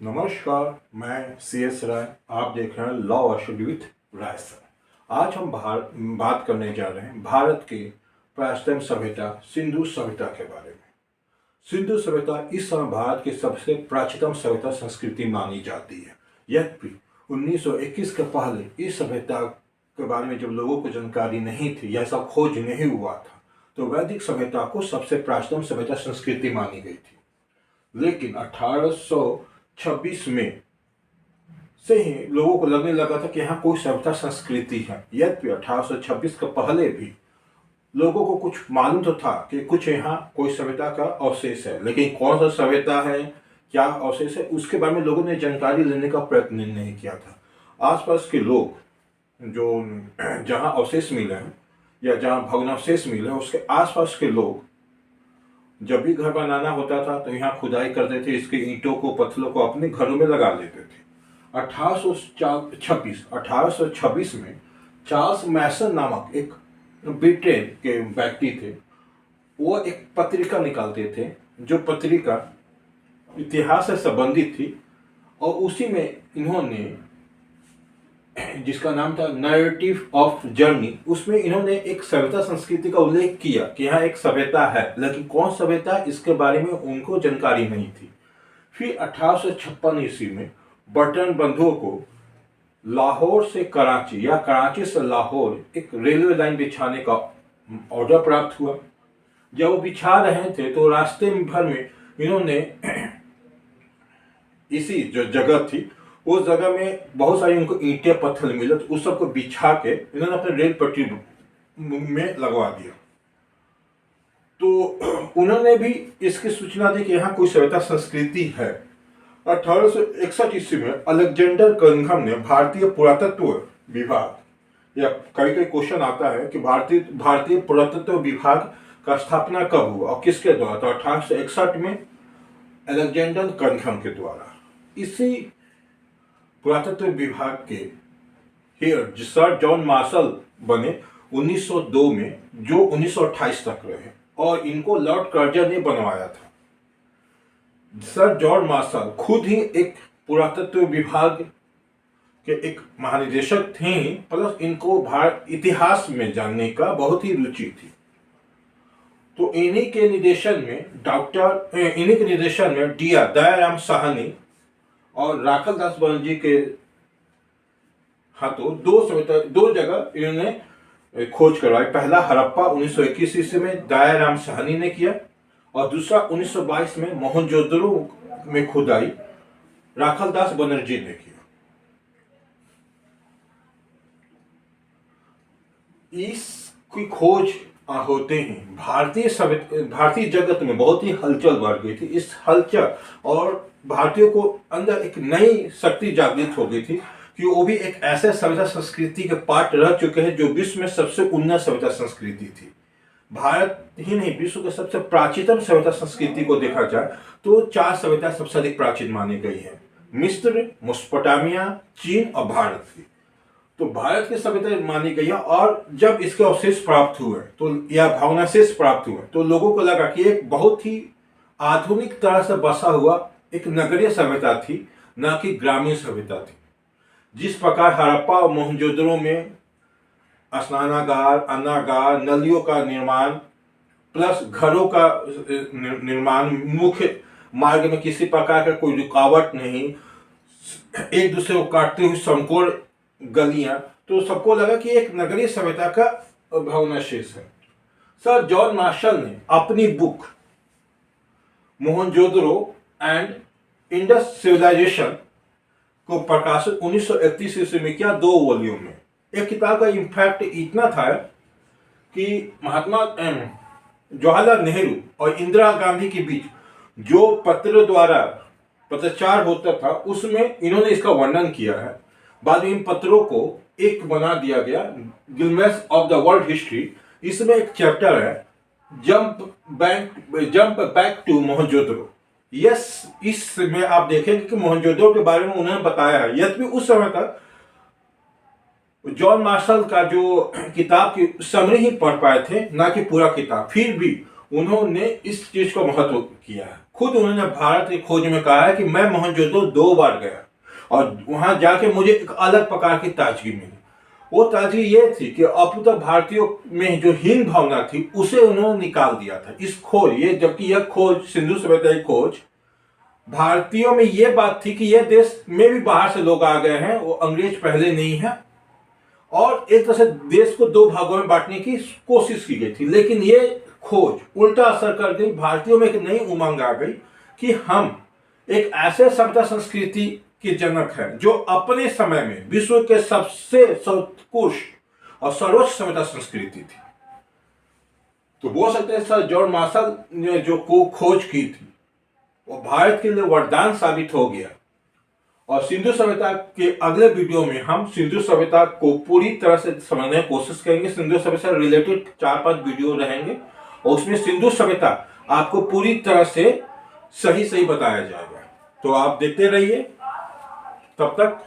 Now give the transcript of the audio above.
नमस्कार, मैं CS राय। आप देख रहे हैं law worship with Rai sir. आज हम बात करने जा रहे हैं भारत के प्राचीनतम सभ्यता सिंधु सभ्यता के बारे में। सिंधु सभ्यता इस समय भारत की सबसे प्राचीनतम सभ्यता संस्कृति मानी जाती है। यद्यपि 1921 के पहले इस सभ्यता के बारे में जब लोगों को जानकारी नहीं थी या सब खोज नहीं हुआ था, तो वैदिक सभ्यता को सबसे प्राचीनतम सभ्यता संस्कृति मानी गई थी। लेकिन 1826 में से ही लोगों को लगने लगा था कि यहाँ कोई सभ्यता संस्कृति है। यद्यपि 1826 के पहले भी लोगों को कुछ मालूम तो था कि कुछ यहाँ कोई सभ्यता का अवशेष है, लेकिन कौन सा सभ्यता है, क्या अवशेष है, उसके बारे में लोगों ने जानकारी लेने का प्रयत्न नहीं किया था। आसपास के लोग जो जहाँ अवशेष मिले हैं या जहाँ भग्नावशेष मिले हैं, उसके आसपास के लोग जब भी घर बनाना होता था तो यहाँ खुदाई करते थे, इसके ईंटों को पत्थरों को अपने घरों में लगा लेते थे। 1826 में चार्ल्स मैसन नामक एक ब्रिटेन के व्यक्ति थे। वो एक पत्रिका निकालते थे, जो पत्रिका इतिहास से संबंधित थी, और उसी में इन्होंने, जिसका नाम था नैरेटिव ऑफ जर्नी, उसमें इन्होंने एक सभ्यता संस्कृति का उल्लेख किया कि यहाँ एक सभ्यता है, लेकिन कौन सभ्यता इसके बारे में उनको जानकारी नहीं थी। फिर 1856 ईस्वी में बर्टन बंधुओं को लाहौर से कराची या कराची से लाहौर एक रेलवे लाइन बिछाने का ऑर्डर प्राप्त हुआ। जब वो बिछा रहे थे तो रास्ते भर में इन्होंने इसी जो जगह थी, उस जगह में बहुत सारी उनको ईंटें पत्थर मिले, तो उस सबको बिछा के इन्होंने अपने रेल पटरी में लगवा दिया। तो उन्होंने भी इसकी सूचना दी कि यहाँ कोई सभ्यता संस्कृति है। 1861 ईस्वी में अलेक्जेंडर कनिंघम ने भारतीय पुरातत्व विभाग, या कई कई क्वेश्चन आता है कि भारतीय पुरातत्व विभाग का स्थापना कब हुआ और किसके द्वारा, तो 1861 में अलेक्जेंडर कनिंघम के द्वारा। इसी पुरातत्व विभाग के हेड सर जॉन मार्शल बने 1902 में, जो 1928 तक रहे, और इनको लॉर्ड कर्जन ने बनवाया था। सर जॉन मार्शल खुद ही एक पुरातत्व विभाग के एक महानिदेशक थे, प्लस इनको भारत इतिहास में जानने का बहुत ही रुचि थी। तो इन्हीं के निर्देशन में दयाराम साहनी और राखल दास बनर्जी के हाथों दो जगह इन्होंने खोज करवाई। पहला हड़प्पा 1921 ईस्वी में दयाराम साहनी ने किया, और दूसरा 1922 में मोहनजोदड़ो में खुदाई राखल दास बनर्जी ने किया। इसकी खोज होते ही भारतीय जगत में बहुत ही हलचल बढ़ गई थी। इस हलचल और भारतीयों को अंदर एक नई शक्ति जागृत हो गई थी कि वो भी एक ऐसे सभ्यता संस्कृति के पार्ट रह चुके हैं जो विश्व में सबसे उन्नत सभ्यता संस्कृति थी। भारत ही नहीं, विश्व के सबसे प्राचीनतम सभ्यता संस्कृति को देखा जाए तो 4 सभ्यता सबसे अधिक प्राचीन मानी गई है: मिस्र, मेसोपोटामिया, चीन और भारत की। तो भारत की सभ्यता मानी गई है, और जब इसके अवशेष प्राप्त हुए तो या भग्नावशेष प्राप्त हुए तो लोगों को लगा कि एक बहुत ही आधुनिक तरह से बसा हुआ एक नगरीय सभ्यता थी, न कि ग्रामीण सभ्यता थी। जिस प्रकार हड़प्पा और मोहनजोदड़ो में स्नानागार, अन्नागार, नलियों का निर्माण, प्लस घरों का निर्माण, मुख्य मार्ग में किसी प्रकार का कोई रुकावट नहीं, एक दूसरे को काटते हुए संकोण गलियां, तो सबको लगा कि एक नगरीय सभ्यता का भग्नावशेष है। सर जॉन मार्शल ने अपनी book Mohenjodaro and Indus civilisation को प्रकाशित 1931 ईस्वी में किया, 2 वॉल्यूम में। एक किताब का इम्पैक्ट इतना था कि महात्मा जवाहरलाल नेहरू और इंदिरा गांधी के बीच जो पत्र द्वारा पत्राचार होता था, उसमें इन्होंने इसका वर्णन किया है। बाद में इन पत्रों को एक बना दिया गया, glimpses of the world history. इसमें एक चैप्टर है jump back to Mohenjodaro. Yes, इसमें आप देखेंगे कि मोहनजोदड़ो के बारे में उन्होंने बताया है। यद्यपि उस समय तक जॉन मार्शल का जो किताब की समरी ही पढ़ पाए थे, ना कि पूरा किताब, फिर भी उन्होंने इस चीज को महत्व किया है। खुद उन्होंने भारत की खोज में कहा है कि मैं मोहनजोदड़ो 2 बार गया और वहां जाके मुझे एक अलग प्रकार की ताजगी मिली। वो ताजगी ये थी कि अब तक भारतीयों में जो हीन भावना थी उसे उन्होंने निकाल दिया था। इस खोज ये, जबकि यह खोज सिंधु सभ्यता की खोज, भारतीयों में ये बात थी कि यह देश में भी बाहर से लोग आ गए हैं, वो अंग्रेज पहले नहीं है, और एक तरह से देश को 2 भागों में बांटने की कोशिश की गई थी। लेकिन ये खोज उल्टा असर कर गई, भारतीयों में एक नई उमंग आ गई कि हम एक ऐसे सभ्यता संस्कृति के जनक हैं जो अपने समय में विश्व के सबसे सर्वोत्कृष्ट और सर्वोच्च सभ्यता संस्कृति थी। तो बोल सकते हैं सर जॉन मार्शल ने जो खोज की थी वो भारत के लिए वरदान साबित हो गया। और सिंधु सभ्यता के अगले वीडियो में हम सिंधु सभ्यता को पूरी तरह से समझने की कोशिश करेंगे। सिंधु सभ्यता से रिलेटेड 4-5 वीडियो रहेंगे और उसमें सिंधु सभ्यता आपको पूरी तरह से सही बताया जाएगा। तो आप देखते रहिए। तब तक